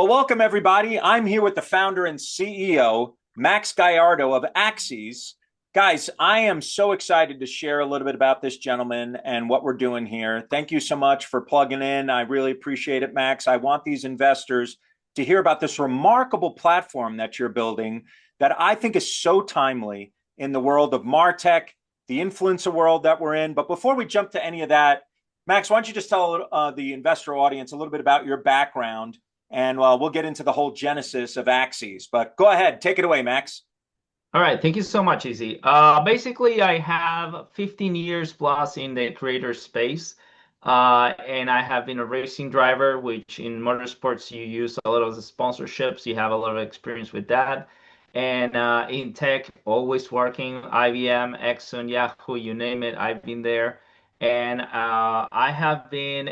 Well, welcome everybody. I'm here with the founder and CEO, Max Gallardo of Axes. Guys, I am so excited to share a little bit about this gentleman and what we're doing here. Thank you so much for plugging in. I really appreciate it, Max. I want these investors to hear about this remarkable platform that you're building that I think is so timely in the world of MarTech, the influencer world that we're in. But before we jump to any of that, Max, why don't you just tell the investor audience a little bit about your background, and we'll get into the whole genesis of Axes. But go ahead, take it away, Max. All right, thank you so much, Izzy. Basically, I have 15 years plus in the creator space, and I have been a racing driver, which in motorsports you use a lot of the sponsorships. You have a lot of experience with that. And in tech, always working, IBM, Exxon, Yahoo, you name it, I've been there. And I have been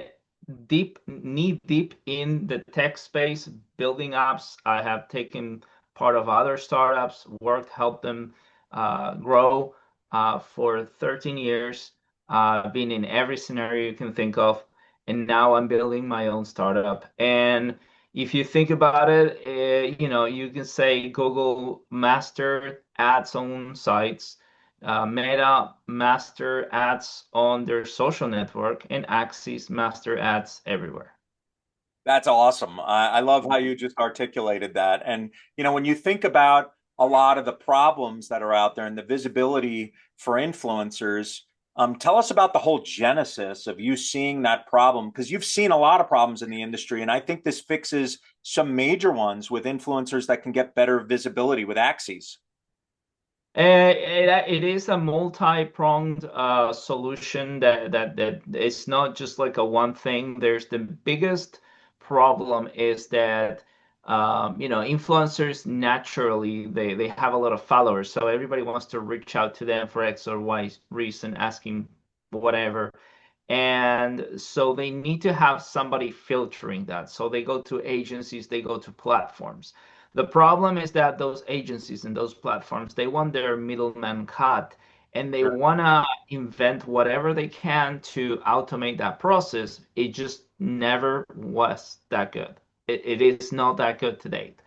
knee deep in the tech space, building apps. I have taken part of other startups, worked, helped them grow for 13 years, been in every scenario you can think of, and now I'm building my own startup. And if you think about it, you can say Google master ads on sites, Meta master ads on their social network, and Axis master ads everywhere. That's awesome. I love how you just articulated that. And, when you think about a lot of the problems that are out there and the visibility for influencers, tell us about the whole genesis of you seeing that problem, because you've seen a lot of problems in the industry. And I think this fixes some major ones with influencers that can get better visibility with Axes. It is a multi-pronged solution that it's not just like a one thing. There's the biggest problem is that influencers naturally they have a lot of followers, so everybody wants to reach out to them for X or Y reason, asking whatever. And so they need to have somebody filtering that. So they go to agencies, they go to platforms. The problem is that those agencies and those platforms, they want their middleman cut, and they want to invent whatever they can to automate that process. It just never was that good. It is not that good to date.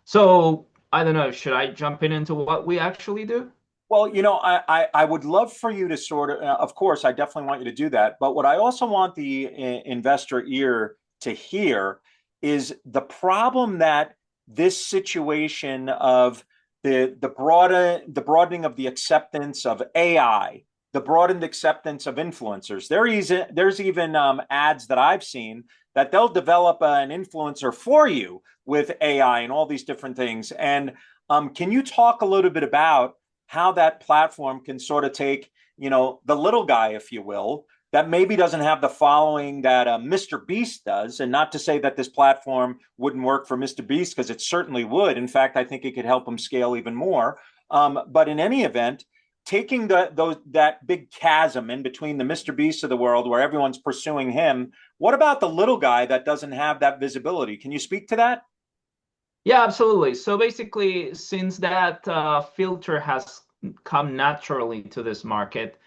So I don't know, should I jump in into what we actually do? Well, I would love for you to of course, I definitely want you to do that. But what I also want the investor ear to hear is the problem that this situation of the broadening of the acceptance of AI, the broadened acceptance of influencers. There's even ads that I've seen that they'll develop an influencer for you with AI and all these different things. And can you talk a little bit about how that platform can sort of take, the little guy, if you will, that maybe doesn't have the following that Mr. Beast does? And not to say that this platform wouldn't work for Mr. Beast, because it certainly would. In fact, I think it could help him scale even more. But in any event, taking that big chasm in between the Mr. Beast of the world, where everyone's pursuing him, what about the little guy that doesn't have that visibility? Can you speak to that? Yeah, absolutely. So basically, since that filter has come naturally to this market,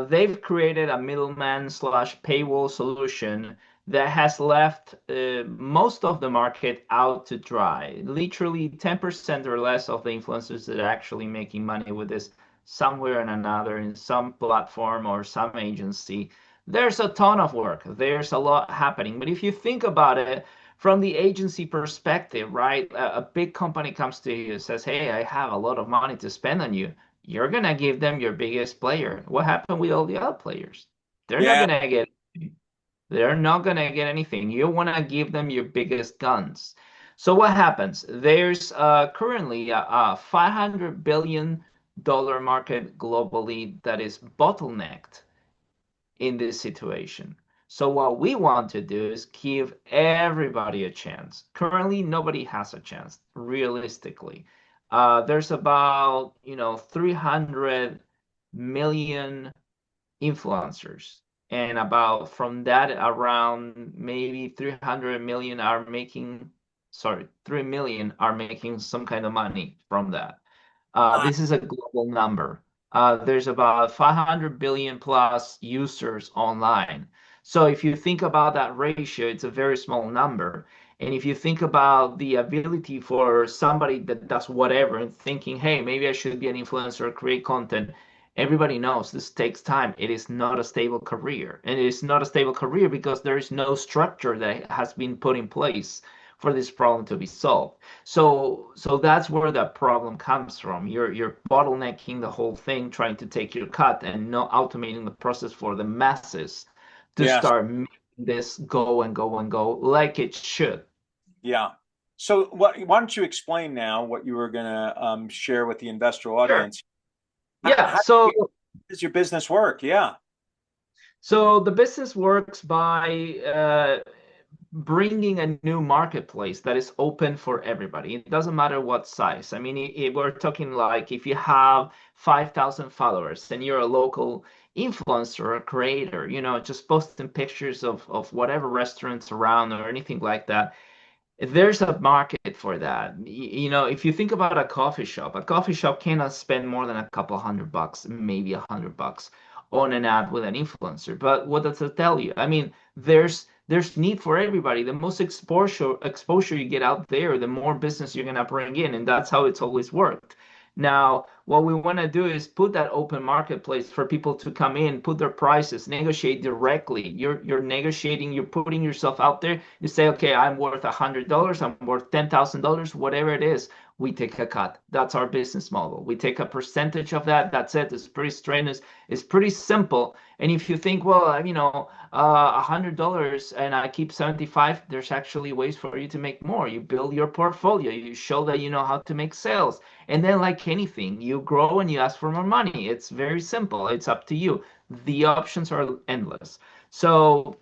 they've created a middleman slash paywall solution that has left most of the market out to dry. Literally 10% or less of the influencers that are actually making money with this somewhere and another in some platform or some agency. There's a ton of work. There's a lot happening. But if you think about it, from the agency perspective, right? A big company comes to you and says, "Hey, I have a lot of money to spend on you." You're gonna give them your biggest player. What happened with all the other players? They're not Yeah. gonna get they're not gonna get anything. You wanna give them your biggest guns. So what happens? There's currently a $500 billion market globally that is bottlenecked in this situation. So what we want to do is give everybody a chance. Currently, nobody has a chance, realistically. There's about, 300 million influencers, and about from that around maybe 300 million are making, sorry, 3 million are making some kind of money from that. This is a global number. There's about 500 billion plus users online. So if you think about that ratio, it's a very small number. And if you think about the ability for somebody that does whatever and thinking, hey, maybe I should be an influencer, create content, everybody knows this takes time. It is not a stable career. And it is not a stable career because there is no structure that has been put in place for this problem to be solved. So that's where the problem comes from. You're bottlenecking the whole thing, trying to take your cut and not automating the process for the masses to Yes. start making this go and go and go like it should. Yeah. So why don't you explain now what you were going to share with the investor Sure. audience? Yeah. How does your business work? Yeah. So the business works by bringing a new marketplace that is open for everybody. It doesn't matter what size. I mean, we're talking like if you have 5,000 followers and you're a local influencer or creator, just posting pictures of whatever restaurants around or anything like that, there's a market for that. If you think about a coffee shop cannot spend more than a couple $100, maybe $100 on an ad with an influencer. But what does it tell you? I mean, there's need for everybody. The most exposure you get out there, the more business you're gonna bring in, and that's how it's always worked. Now, what we want to do is put that open marketplace for people to come in, put their prices, negotiate directly. You're negotiating, you're putting yourself out there. You say, okay, I'm worth $100, I'm worth $10,000, whatever it is. We take a cut. That's our business model. We take a percentage of that. That's it. It's pretty strenuous. It's pretty simple. And if you think, well, $100 and I keep 75, there's actually ways for you to make more. You build your portfolio. You show that you know how to make sales. And then, like anything, you grow and you ask for more money. It's very simple. It's up to you. The options are endless. So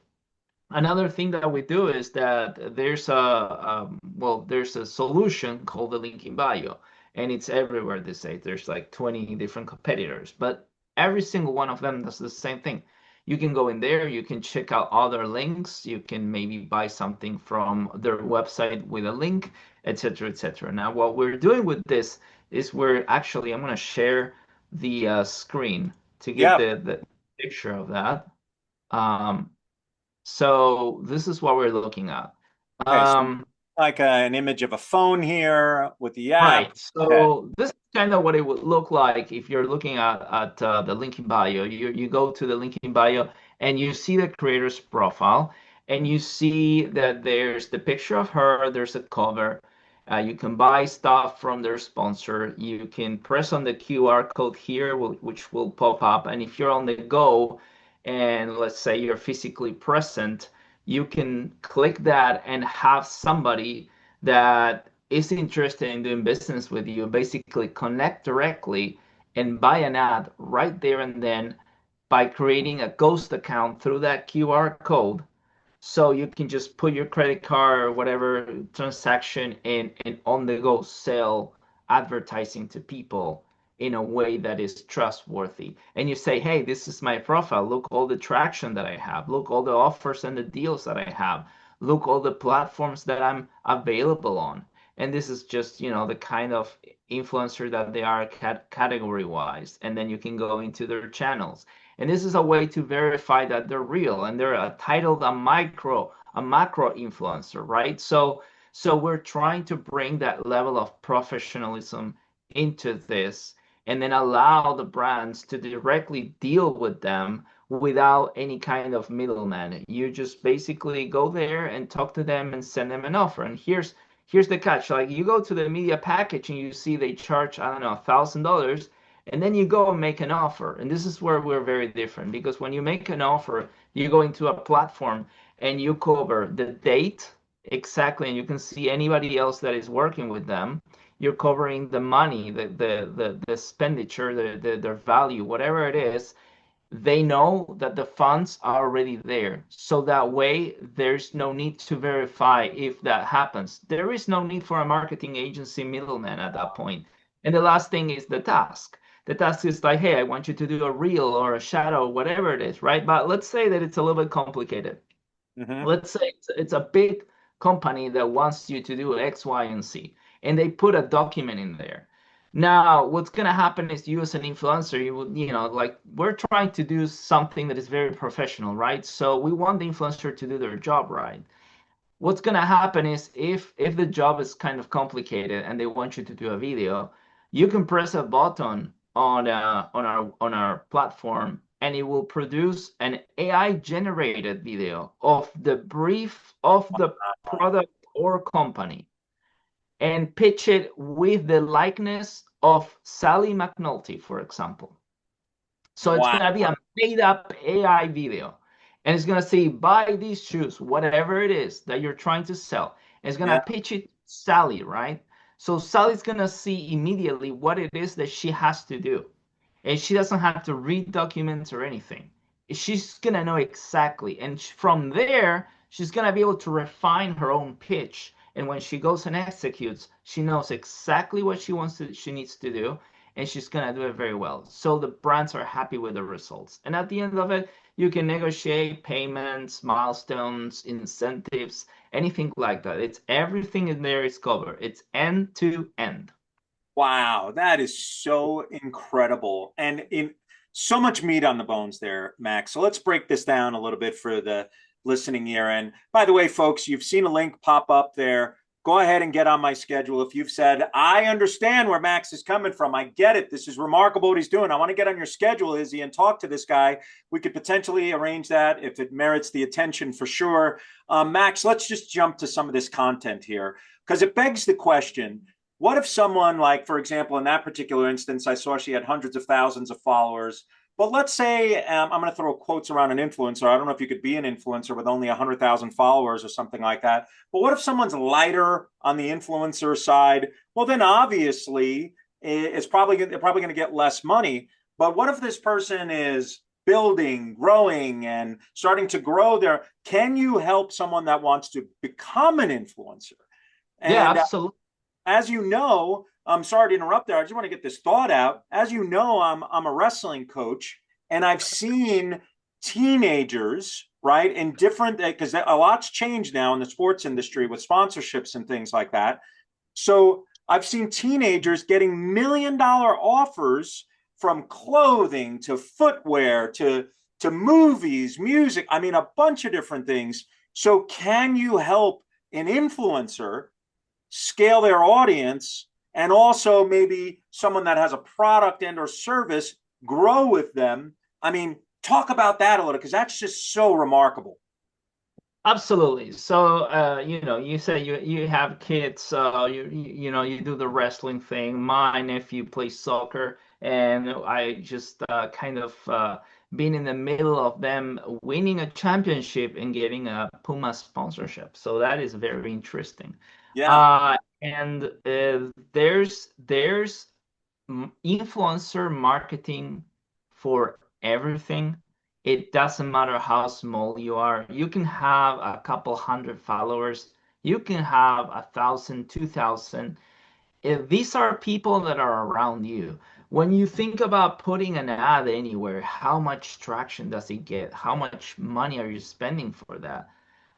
another thing that we do is that there's a solution called the link in bio, and it's everywhere these days. There's like 20 different competitors, but every single one of them does the same thing. You can go in there, you can check out other links, you can maybe buy something from their website with a link, etc., etc. Now, what we're doing with this is I'm going to share the screen to get Yeah. the picture of that. Um, so this is what we're looking at. Okay. So Um, like an image of a phone here with the app. right. Okay. So this is kind of what it would look like if you're looking at the link in bio. You go to the link in bio and you see the creator's profile, and you see that there's the picture of her. There's a cover. You can buy stuff from their sponsor. You can press on the QR code here, which will pop up. And if you're on the go, and let's say you're physically present, you can click that and have somebody that is interested in doing business with you basically connect directly and buy an ad right there and then by creating a ghost account through that QR code. So you can just put your credit card or whatever transaction in and on the go sell advertising to people in a way that is trustworthy. And you say, hey, this is my profile. Look all the traction that I have. Look all the offers and the deals that I have. Look all the platforms that I'm available on. And this is just, the kind of influencer that they are category wise. And then you can go into their channels. And this is a way to verify that they're real and they're titled a macro influencer, right? So we're trying to bring that level of professionalism into this and then allow the brands to directly deal with them without any kind of middleman. You just basically go there and talk to them and send them an offer. And here's the catch. Like you go to the media package and you see they charge, I don't know, $1,000, and then you go and make an offer. And this is where we're very different because when you make an offer, you go into a platform and you cover the date exactly, and you can see anybody else that is working with them. You're covering the money, the expenditure, their value, whatever it is. They know that the funds are already there. So that way, there's no need to verify if that happens. There is no need for a marketing agency middleman at that point. And the last thing is the task. The task is like, hey, I want you to do a reel or a shadow, whatever it is, right? But let's say that it's a little bit complicated. Hmm. Let's say it's a big company that wants you to do X, Y, and Z, and they put a document in there. Now, what's going to happen is you as an influencer, you would, like we're trying to do something that is very professional, right? So we want the influencer to do their job right. what's gonna happen is if the job is kind of complicated and they want you to do a video, you can press a button on our platform and it will produce an AI generated video of the brief of the product or company and pitch it with the likeness of Sally McNulty, for example. So it's Wow. gonna be a made up AI video. And it's gonna say, buy these shoes, whatever it is that you're trying to sell. And it's gonna Yeah. pitch it to Sally, right? So Sally's gonna see immediately what it is that she has to do. And she doesn't have to read documents or anything. She's gonna know exactly. And from there, she's gonna be able to refine her own pitch. And when she goes and executes, she knows exactly what she needs to do, and she's gonna do it very well. So the brands are happy with the results. And at the end of it, you can negotiate payments, milestones, incentives, anything like that. It's everything in there is covered. It's end to end. Wow, that is so incredible. And in so much meat on the bones there, Max. So let's break this down a little bit for the listening ear. And by the way, folks, you've seen a link pop up there. Go ahead and get on my schedule. If you've said, I understand where Max is coming from, I get it. This is remarkable what he's doing. I want to get on your schedule, Izzy, and talk to this guy. We could potentially arrange that if it merits the attention for sure. Max, let's just jump to some of this content here because it begs the question, what if someone, like, for example, in that particular instance, I saw she had hundreds of thousands of followers. But let's say I'm going to throw quotes around an influencer. I don't know if you could be an influencer with only 100,000 followers or something like that. But what if someone's lighter on the influencer side? Well, then obviously they're probably going to get less money. But what if this person is building, growing, and starting to grow there? Can you help someone that wants to become an influencer? Yeah, And absolutely. as you know, I'm sorry to interrupt there. I just want to get this thought out. As you know, I'm a wrestling coach, and I've seen teenagers, right, in different because a lot's changed now in the sports industry with sponsorships and things like that. So I've seen teenagers getting $1 million offers from clothing to footwear to movies, music. I mean, a bunch of different things. So can you help an influencer scale their audience, and also maybe someone that has a product and or service grow with them? I mean, talk about that a little because that's just so remarkable. Absolutely. So, you say you have kids. You do the wrestling thing. My nephew plays soccer, and I just kind of been in the middle of them winning a championship and getting a Puma sponsorship. So that is very interesting. Yeah. And there's influencer marketing for everything. It doesn't matter how small you are. You can have a couple hundred followers. You can have 1,000, 2,000. If these are people that are around you, when you think about putting an ad anywhere, how much traction does it get? How much money are you spending for that?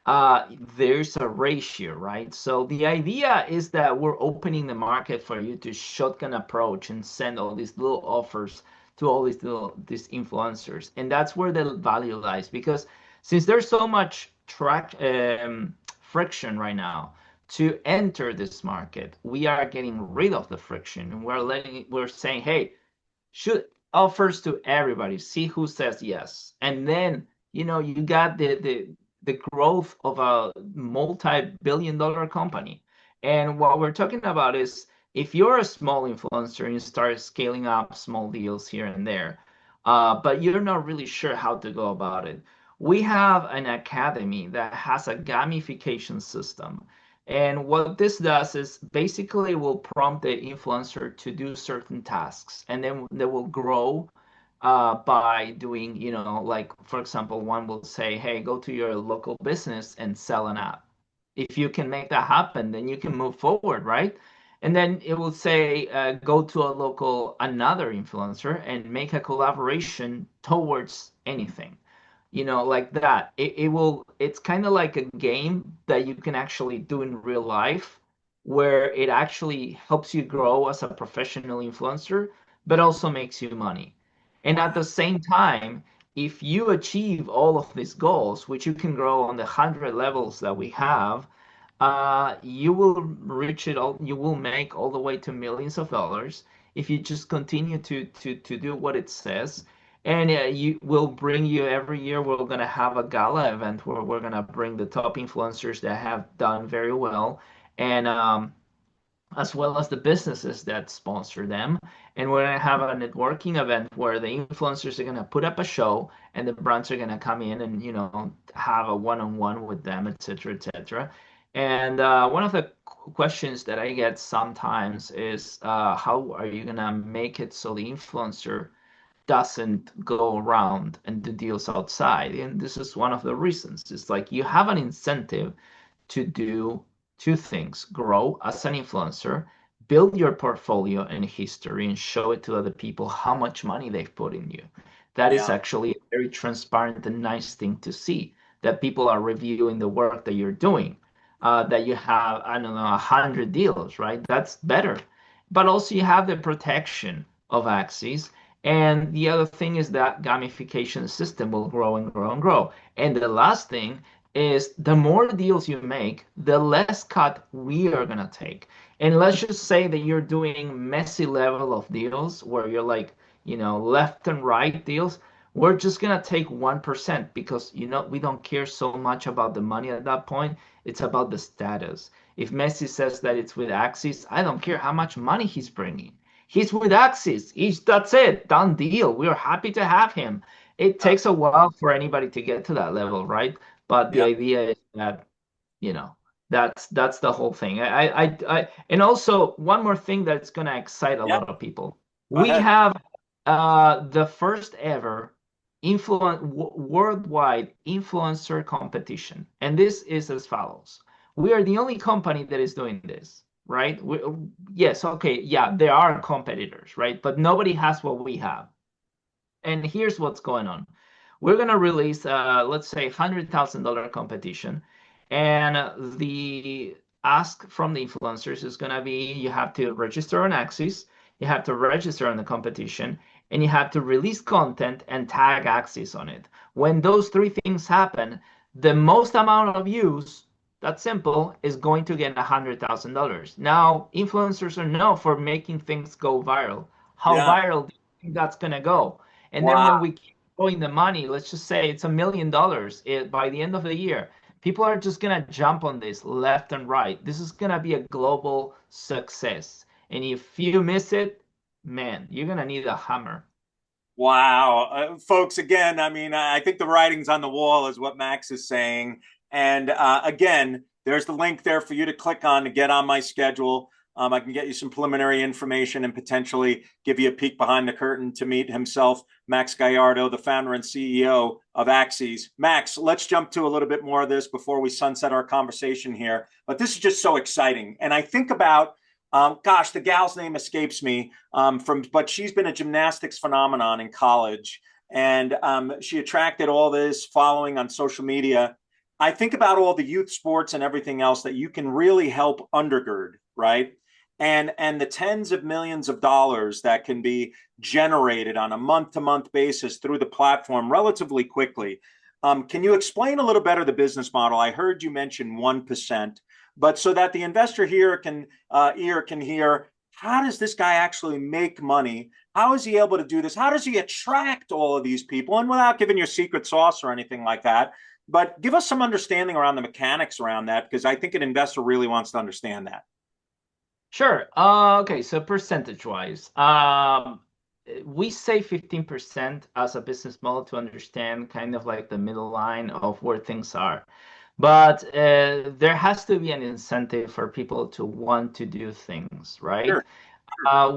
uh, there's a ratio, right? So the idea is that we're opening the market for you to shotgun approach and send all these little offers to all these influencers, and that's where the value lies. Because since there's so much friction right now to enter this market, we are getting rid of the friction, and we're saying, hey, shoot offers to everybody, see who says yes, and then you got the growth of a multi-billion dollar company. And what we're talking about is if you're a small influencer and you start scaling up small deals here and there, but you're not really sure how to go about it, we have an academy that has a gamification system. And what this does is basically will prompt the influencer to do certain tasks, and then they will grow by doing, like for example, one will say, "Hey, go to your local business and sell an app." If you can make that happen, then you can move forward, right? And then it will say, "Go to a local another influencer and make a collaboration towards anything." Like that. It's kind of like a game that you can actually do in real life, where it actually helps you grow as a professional influencer, but also makes you money. And Wow. at the same time, if you achieve all of these goals, which you can grow on the 100 levels that we have, you will reach it all. You will make all the way to millions of dollars if you just continue to do what it says. And you will bring you every year. We're gonna have a gala event where we're gonna bring the top influencers that have done very well, and as well as the businesses that sponsor them. And we're going to have a networking event where the influencers are going to put up a show and the brands are going to come in and, have a one-on-one with them, et cetera, et cetera. And one of the questions that I get sometimes is how are you going to make it so the influencer doesn't go around and do deals outside? And this is one of the reasons. It's like you have an incentive to do two things: grow as an influencer, build your portfolio and history, and show it to other people how much money they've put in you. That is Yeah. actually a very transparent and nice thing to see, that people are reviewing the work that you're doing. That you have, I don't know, 100 deals, right? That's better. But also you have the protection of Axis. And the other thing is that gamification system will grow and grow and grow. And the last thing is the more deals you make, the less cut we are gonna take. And let's just say that you're doing messy level of deals where you're like, left and right deals. We're just gonna take 1% because we don't care so much about the money at that point. It's about the status. If Messi says that it's with Axis, I don't care how much money he's bringing. He's with Axis. That's it. Done deal. We're happy to have him. It Uh, takes a while for anybody to get to that level, right? But the yeah. idea is that, you know, that's the whole thing. And also one more thing that's gonna excite a Yeah. lot of people. Go We ahead. have the first ever worldwide influencer competition, and this is as follows. We are the only company that is doing this, right? Yes, okay, yeah, there are competitors, right? But nobody has what we have. And here's what's going on. We're going to release, let's say, $100,000 competition. And the ask from the influencers is going to be you have to register on Axis, you have to register on the competition, and you have to release content and tag Axis on it. When those three things happen, the most amount of views, that's simple, is going to get $100,000. Now, influencers are known for making things go viral. How Yeah. viral do you think that's going to go? And then Wow. when we keep growing the money, let's just say it's $1 million by the end of the year, people are just gonna jump on this left and right. This is gonna be a global success. And if you miss it, man, you're gonna need a hammer. Wow. Folks, again, I mean, I think the writing's on the wall is what Max is saying. And again, there's the link there for you to click on to get on my schedule. I can get you some preliminary information and potentially give you a peek behind the curtain to meet himself, Max Gallardo, the founder and CEO of Axes. Max, let's jump to a little bit more of this before we sunset our conversation here. But this is just so exciting. And I think about gosh, the gal's name escapes me. But she's been a gymnastics phenomenon in college, and she attracted all this following on social media. I think about all the youth sports and everything else that you can really help undergird, right? And the tens of millions of dollars that can be generated on a month-to-month basis through the platform relatively quickly. Can you explain a little better the business model? I heard you mention 1%, but so that the investor here can ear can hear, how does this guy actually make money? How is he able to do this? How does he attract all of these people? And without giving your secret sauce or anything like that, but give us some understanding around the mechanics around that, because I think an investor really wants to understand that. Sure. Okay, so percentage wise, we say 15% as a business model to understand kind of like the middle line of where things are. But there has to be an incentive for people to want to do things, right? Sure.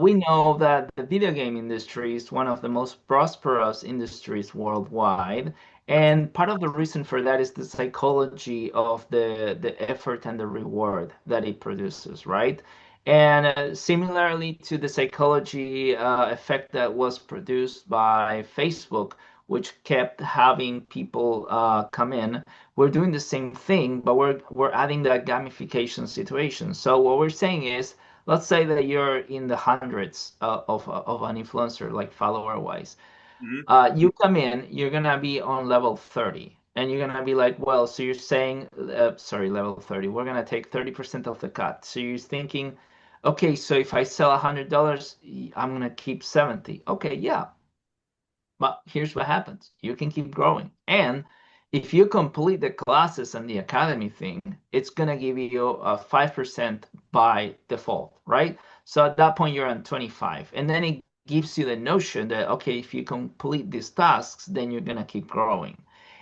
We know that the video game industry is one of the most prosperous industries worldwide. And part of the reason for that is the psychology of the effort and the reward that it produces, right? And similarly to the psychology effect that was produced by Facebook, which kept having people come in, we're doing the same thing, but we're adding that gamification situation. So what we're saying is, let's say that you're in the hundreds of an influencer, like follower wise. Mhm. You come in, you're gonna be on level 30, and you're gonna be like, well, so you're saying, sorry, level 30, we're gonna take 30% of the cut. So you're thinking, okay, so if I sell $100, I'm gonna keep 70. Okay, yeah, but here's what happens. You can keep growing. And if you complete the classes and the academy thing, it's going to give you a 5% by default, right? So at that point, you're on 25. And then it gives you the notion that, okay, if you complete these tasks, then you're going to keep growing.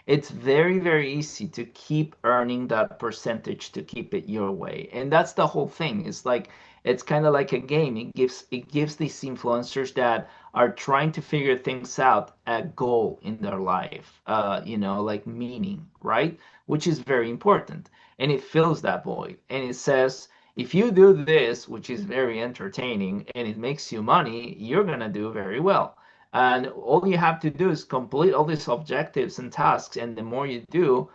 It's very, very easy to keep earning that percentage to keep it your way. And that's the whole thing. It's like, it's kind of like a game. It gives these influencers that are trying to figure things out a goal in their life, like meaning, right? Which is very important. And it fills that void. And it says, if you do this, which is very entertaining and it makes you money, you're going to do very well. And all you have to do is complete all these objectives and tasks. And the more you do,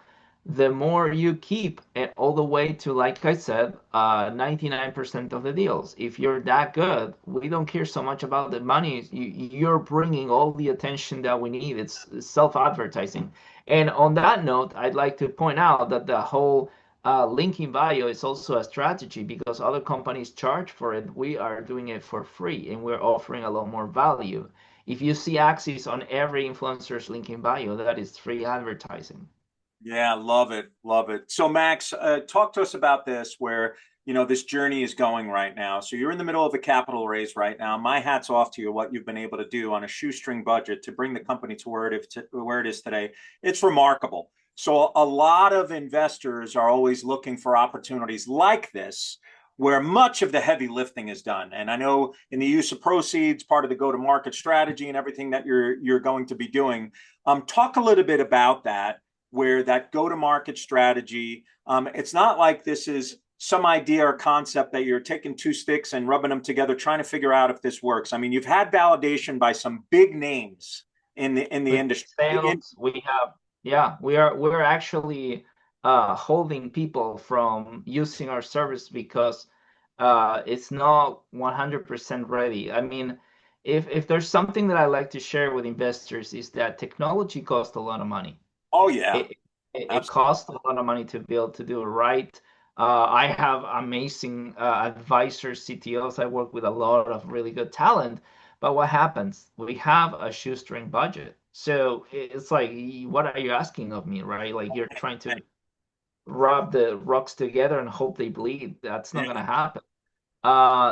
the more you keep it all the way to, like I said, 99% of the deals. If you're that good, we don't care so much about the money. You're bringing all the attention that we need. It's self-advertising. And on that note, I'd like to point out that the whole link in bio is also a strategy because other companies charge for it. We are doing it for free and we're offering a lot more value. If you see Axis on every influencer's link in bio, that is free advertising. Yeah, love it, love it. So, Max, talk to us about this, where this journey is going right now. So, you're in the middle of a capital raise right now. My hat's off to you, what you've been able to do on a shoestring budget to bring the company to where it is today. It's remarkable. So, a lot of investors are always looking for opportunities like this, where much of the heavy lifting is done. And I know in the use of proceeds, part of the go-to-market strategy and everything that you're going to be doing. Talk a little bit about that, where that go-to-market strategy, it's not like this is some idea or concept that you're taking two sticks and rubbing them together, trying to figure out if this works. I mean, you've had validation by some big names in the With industry. sales, we have, yeah, we're actually holding people from using our service because it's not 100% ready. I mean, if there's something that I like to share with investors is that technology costs a lot of money. Oh yeah, It absolutely. costs a lot of money to build to do it right. I have amazing advisors, CTOs. I work with a lot of really good talent. But what happens? We have a shoestring budget. So it's like, what are you asking of me, right? Like you're trying to rub the rocks together and hope they bleed. That's not Yeah. gonna happen.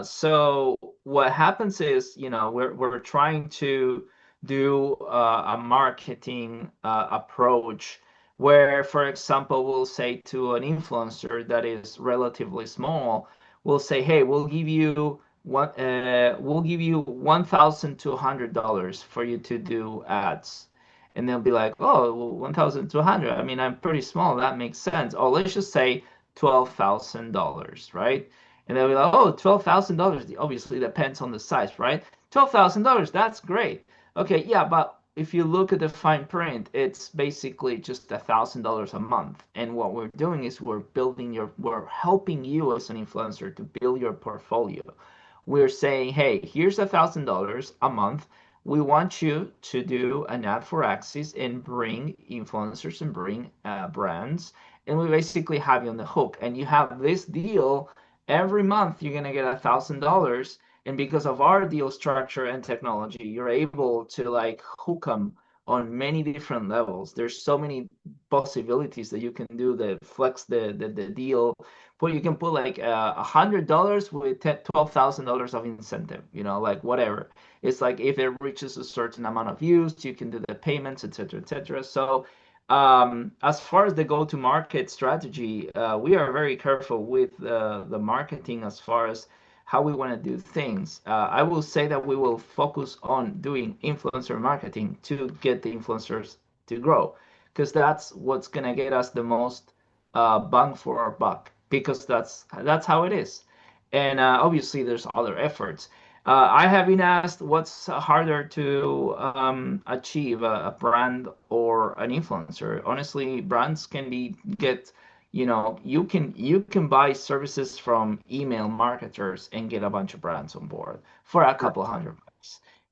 So what happens is, we're trying to do a marketing approach where, for example, we'll say to an influencer that is relatively small, we'll say, hey, we'll give you $1,200 for you to do ads. And they'll be like, oh, well, 1,200. I mean, I'm pretty small. That makes sense. Oh, let's just say $12,000, right? And they'll be like, oh, $12,000. Obviously, depends on the size, right? $12,000, that's great. Okay, yeah, but if you look at the fine print, it's basically just $1,000 a month. And what we're doing is we're helping you as an influencer to build your portfolio. We're saying, hey, here's $1,000 a month. We want you to do an ad for Axis and bring influencers and bring brands. And we basically have you on the hook. And you have this deal every month, you're going to get $1,000. And because of our deal structure and technology, you're able to like hook them on many different levels. There's so many possibilities that you can do the flex the deal. But you can put like $100 with $12,000 of incentive, like whatever. It's like if it reaches a certain amount of views, you can do the payments, etc., etc. So as far as the go-to-market strategy, we are very careful with the marketing as far as how we want to do things. I will say that we will focus on doing influencer marketing to get the influencers to grow, because that's what's gonna get us the most bang for our buck, because that's how it is. And obviously, there's other efforts. I have been asked what's harder to achieve, a brand or an influencer. Honestly, brands can be get, you can buy services from email marketers and get a bunch of brands on board for a couple $100.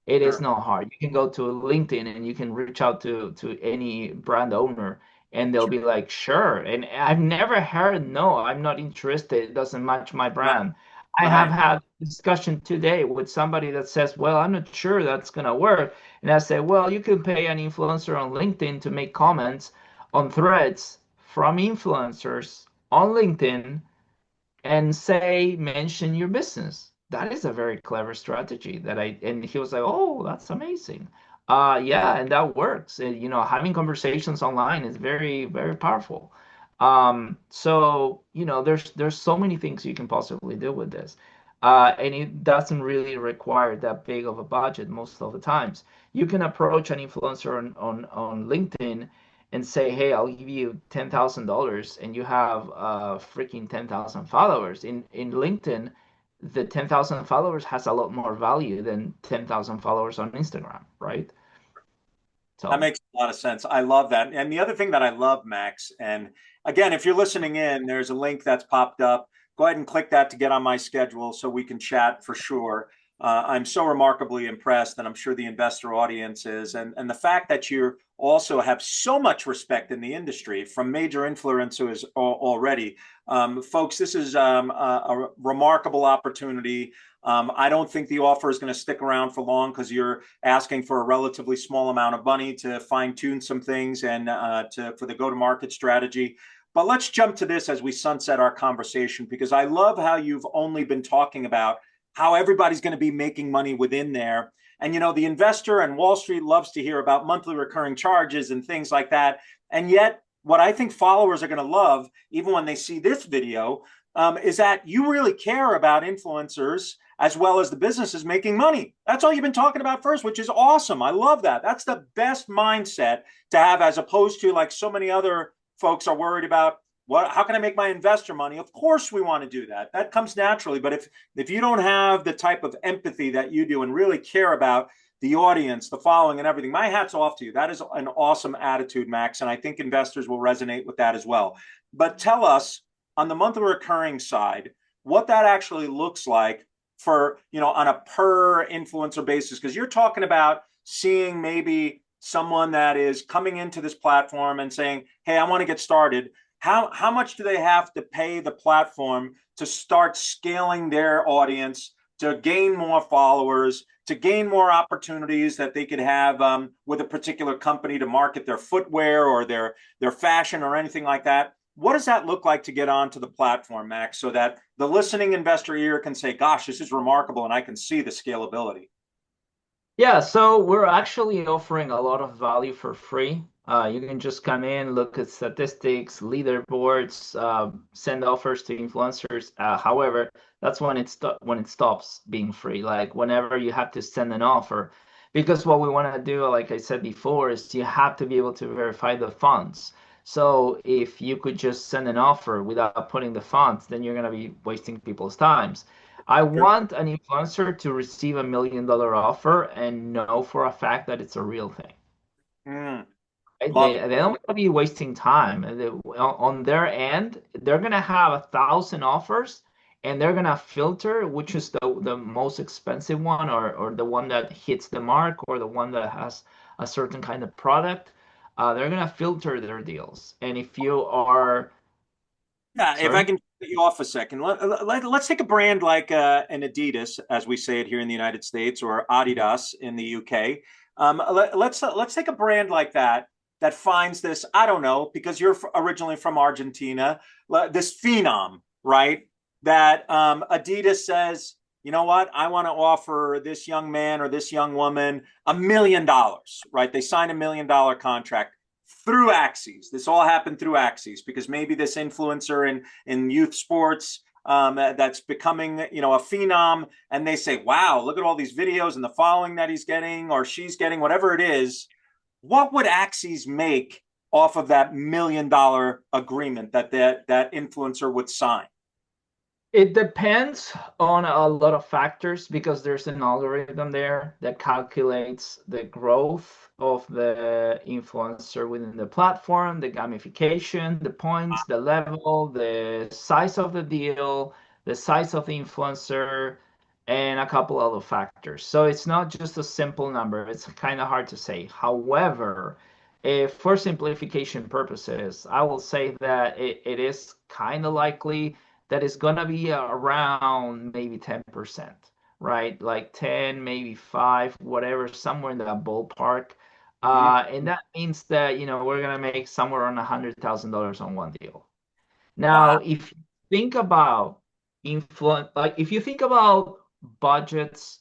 It is Sure. not hard. You can go to LinkedIn and you can reach out to any brand owner and they'll Sure. be like, sure. And I've never heard, no, I'm not interested. It doesn't match my Right. brand. I have Right. had a discussion today with somebody that says, well, I'm not sure that's gonna work. And I say, well, you can pay an influencer on LinkedIn to make comments on threads from influencers on LinkedIn and say mention your business. That is a very clever strategy that I and he was like, "Oh, that's amazing." Yeah, and that works. You know, having conversations online is very, very powerful. So, you know, there's so many things you can possibly do with this. And it doesn't really require that big of a budget most of the times. You can approach an influencer on LinkedIn and say, hey, I'll give you $10,000 and you have freaking 10,000 followers. In LinkedIn, the 10,000 followers has a lot more value than 10,000 followers on Instagram, right? That So, makes a lot of sense. I love that. And the other thing that I love, Max, and again, if you're listening in, there's a link that's popped up. Go ahead and click that to get on my schedule so we can chat for sure. I'm so remarkably impressed, and I'm sure the investor audience is. And the fact that you also have so much respect in the industry from major influencers already. Folks, this is a remarkable opportunity. I don't think the offer is going to stick around for long because you're asking for a relatively small amount of money to fine tune some things and for the go to market strategy. But let's jump to this as we sunset our conversation because I love how you've only been talking about how everybody's going to be making money within there. And, you know, the investor and Wall Street loves to hear about monthly recurring charges and things like that. And yet, what I think followers are going to love, even when they see this video, is that you really care about influencers as well as the businesses making money. That's all you've been talking about first, which is awesome. I love that. That's the best mindset to have as opposed to like so many other folks are worried about how can I make my investor money? Of course we want to do that. That comes naturally, but if you don't have the type of empathy that you do and really care about the audience, the following and everything, my hat's off to you. That is an awesome attitude, Max, and I think investors will resonate with that as well. But tell us on the monthly recurring side what that actually looks like for, you know, on a per influencer basis, because you're talking about seeing maybe someone that is coming into this platform and saying, hey, I want to get started. How much do they have to pay the platform to start scaling their audience, to gain more followers, to gain more opportunities that they could have with a particular company to market their footwear or their fashion or anything like that? What does that look like to get onto the platform, Max, so that the listening investor ear can say, gosh, this is remarkable, and I can see the scalability? yeah, so we're actually offering a lot of value for free. You can just come in, look at statistics, leaderboards, send offers to influencers. However, that's when when it stops being free. Like whenever you have to send an offer, because what we want to do, like I said before, is you have to be able to verify the funds. So if you could just send an offer without putting the funds, then you're gonna be wasting people's times. I Sure. want an influencer to receive $1 million offer and know for a fact that it's a real thing. Mm, Right? love it. They don't want to be wasting time. On their end, they're gonna have 1,000 offers, and they're gonna filter which is the most expensive one, or the one that hits the mark, or the one that has a certain kind of product. They're gonna filter their deals. And if you are, Yeah, if I sorry. can cut you off a second, let's take a brand like an Adidas, as we say it here in the United States, or Adidas in the UK. Let's take a brand like that that finds this. I don't know because you're originally from Argentina. This phenom, right? That Adidas says, you know what? I want to offer this young man or this young woman $1 million, right? They sign $1 million contract through Axes. This all happened through Axes because maybe this influencer in youth sports that's becoming, you know, a phenom, and they say, "Wow, look at all these videos and the following that he's getting or she's getting, whatever it is." What would Axes make off of that $1 million agreement that influencer would sign? It depends on a lot of factors because there's an algorithm there that calculates the growth of the influencer within the platform, the gamification, the points, the level, the size of the deal, the size of the influencer, and a couple other factors. So it's not just a simple number. It's kind of hard to say. However, if for simplification purposes, I will say that it is kind of likely that it's going to be around maybe 10%, right? Like 10, maybe 5, whatever, somewhere in that ballpark. Mhm. And that means that, we're going to make somewhere around $100,000 on one deal. Wow. Now, if you think about influence, like if you think about budgets,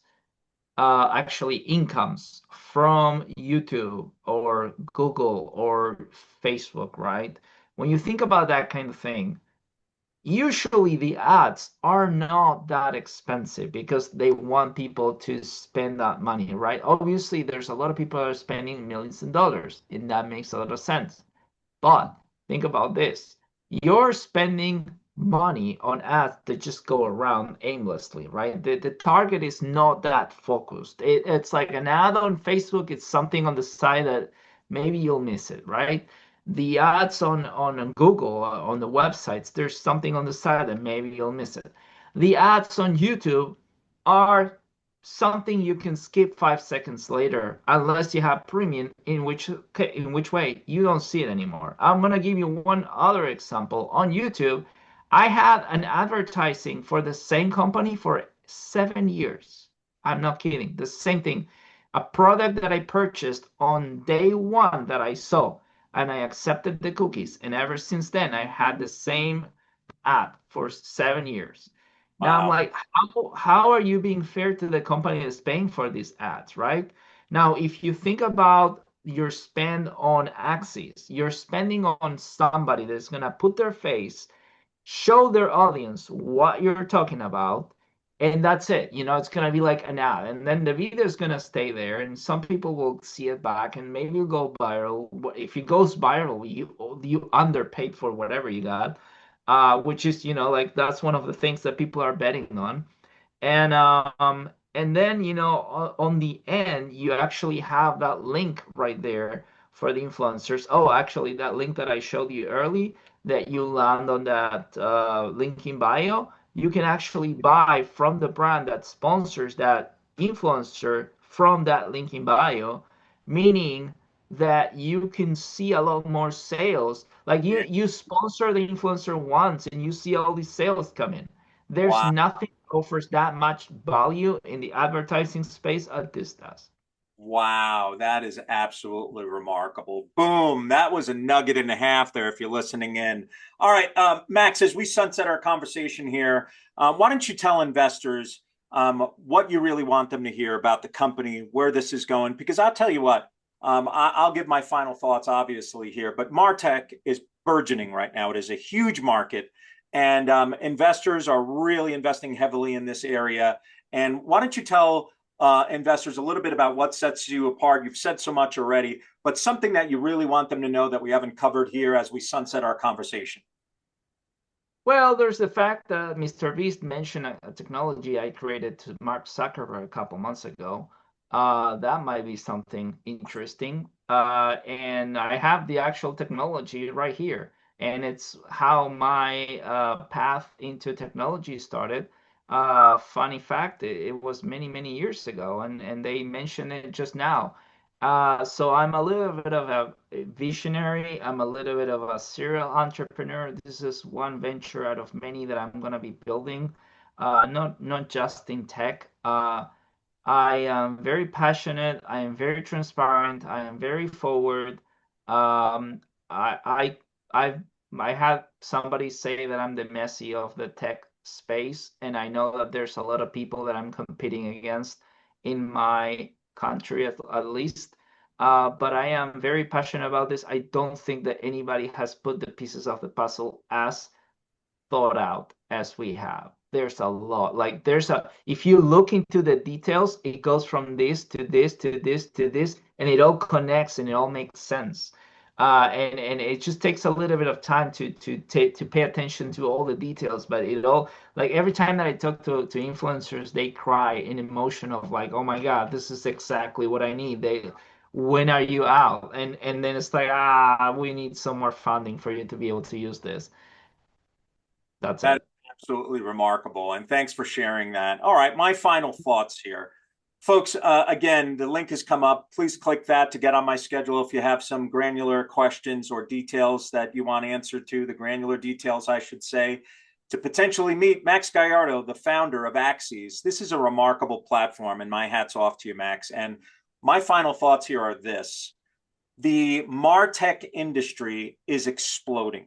actually incomes from YouTube or Google or Facebook, right? When you think about that kind of thing, usually the ads are not that expensive because they want people to spend that money, right? Obviously, there's a lot of people that are spending millions of dollars, and that makes a lot of sense. But think about this. You're spending money on ads that just go around aimlessly, right? The target is not that focused. It's like an ad on Facebook, it's something on the side that maybe you'll miss it, right? The ads on Google, on the websites, there's something on the side that maybe you'll miss it. The ads on YouTube are something you can skip 5 seconds later, unless you have premium, in which way you don't see it anymore. I'm gonna give you one other example. On YouTube, I had an advertising for the same company for 7 years. I'm not kidding. The same thing. A product that I purchased on day one that I saw, and I accepted the cookies. And ever since then, I had the same ad for 7 years. Now I'm Wow. like, how are you being fair to the company that's paying for these ads, right? Now, if you think about your spend on Axis, you're spending on somebody that's gonna put their face, show their audience what you're talking about, and that's it. It's gonna be like an ad, and then the video is gonna stay there, and some people will see it back, and maybe it'll go viral. If it goes viral, you underpaid for whatever you got, which is like that's one of the things that people are betting on. And then on the end you actually have that link right there for the influencers. Oh, actually, that link that I showed you early, that you land on that link in bio, you can actually buy from the brand that sponsors that influencer from that link in bio, meaning that you can see a lot more sales. Like you Yeah. you sponsor the influencer once and you see all these sales come in. There's Wow. nothing that offers that much value in the advertising space as this does. Wow, that is absolutely remarkable. Boom. That was a nugget and a half there if you're listening in. All right, Max, as we sunset our conversation here, why don't you tell investors what you really want them to hear about the company, where this is going? Because I'll tell you what, I'll give my final thoughts, obviously, here, but MarTech is burgeoning right now. It is a huge market, and investors are really investing heavily in this area. And why don't you tell investors a little bit about what sets you apart? You've said so much already, but something that you really want them to know that we haven't covered here as we sunset our conversation. Well, there's the fact that Mr. Beast mentioned a technology I created to Mark Zuckerberg a couple months ago. That might be something interesting. And I have the actual technology right here. And it's how my path into technology started. Funny fact, it was many, many years ago, and they mentioned it just now. So I'm a little bit of a visionary. I'm a little bit of a serial entrepreneur. This is one venture out of many that I'm going to be building, not just in tech. I am very passionate. I am very transparent. I am very forward. Um, I I I had somebody say that I'm the Messi of the tech space, and I know that there's a lot of people that I'm competing against in my country at least. But I am very passionate about this. I don't think that anybody has put the pieces of the puzzle as thought out as we have. There's a lot. Like if you look into the details, it goes from this to this to this to this, and it all connects and it all makes sense. And it just takes a little bit of time to pay attention to all the details. But it all, like every time that I talk to influencers, they cry in emotion of like, oh my God, this is exactly what I need. When are you out? And then it's like, we need some more funding for you to be able to use this. That's That it. Absolutely remarkable. And thanks for sharing that. All right, my final thoughts here. Folks, again, the link has come up. Please click that to get on my schedule if you have some granular questions or details that you want answered to, the granular details, I should say, to potentially meet Max Gallardo, the founder of Axes. This is a remarkable platform, and my hat's off to you, Max. And my final thoughts here are this. The MarTech industry is exploding.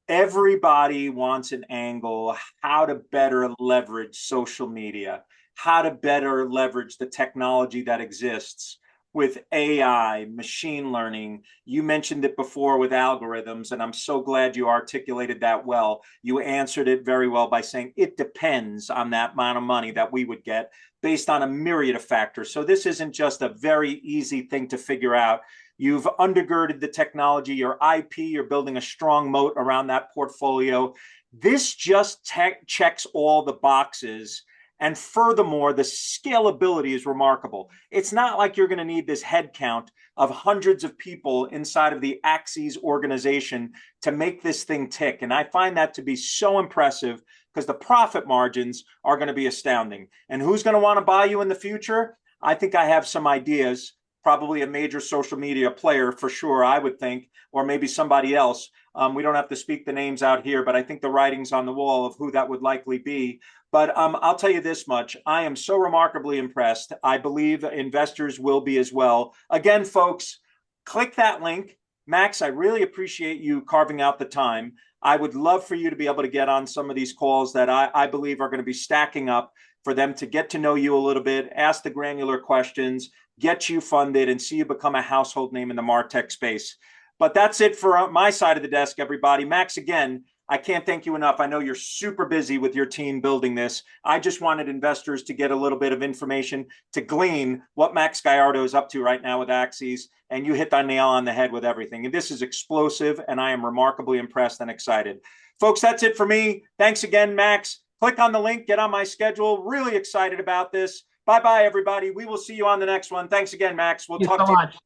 Everybody wants an angle, how to better leverage social media, how to better leverage the technology that exists with AI, machine learning. You mentioned it before with algorithms, and I'm so glad you articulated that well. You answered it very well by saying it depends on that amount of money that we would get based on a myriad of factors. So this isn't just a very easy thing to figure out. You've undergirded the technology, your IP, you're building a strong moat around that portfolio. This just checks all the boxes. And furthermore, the scalability is remarkable. It's not like you're going to need this head count of hundreds of people inside of the Axes organization to make this thing tick. And I find that to be so impressive because the profit margins are going to be astounding. And who's going to want to buy you in the future? I think I have some ideas. Probably a major social media player for sure, I would think, or maybe somebody else. We don't have to speak the names out here, but I think the writing's on the wall of who that would likely be. But I'll tell you this much. I am so remarkably impressed. I believe investors will be as well. Again, folks, click that link. Max, I really appreciate you carving out the time. I would love for you to be able to get on some of these calls that I believe are going to be stacking up for them to get to know you a little bit, ask the granular questions, get you funded, and see you become a household name in the MarTech space. But that's it for my side of the desk, everybody. Max, again, I can't thank you enough. I know you're super busy with your team building this. I just wanted investors to get a little bit of information to glean what Max Gallardo is up to right now with Axes, and you hit the nail on the head with everything. And this is explosive, and I am remarkably impressed and excited. Folks, that's it for me. Thanks again, Max. Click on the link, get on my schedule. Really excited about this. Bye-bye, everybody. We will see you on the next one. Thanks again, Max. We'll Thank you talk so to you. much.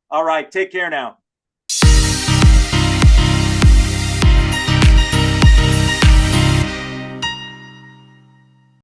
All right. Take care now.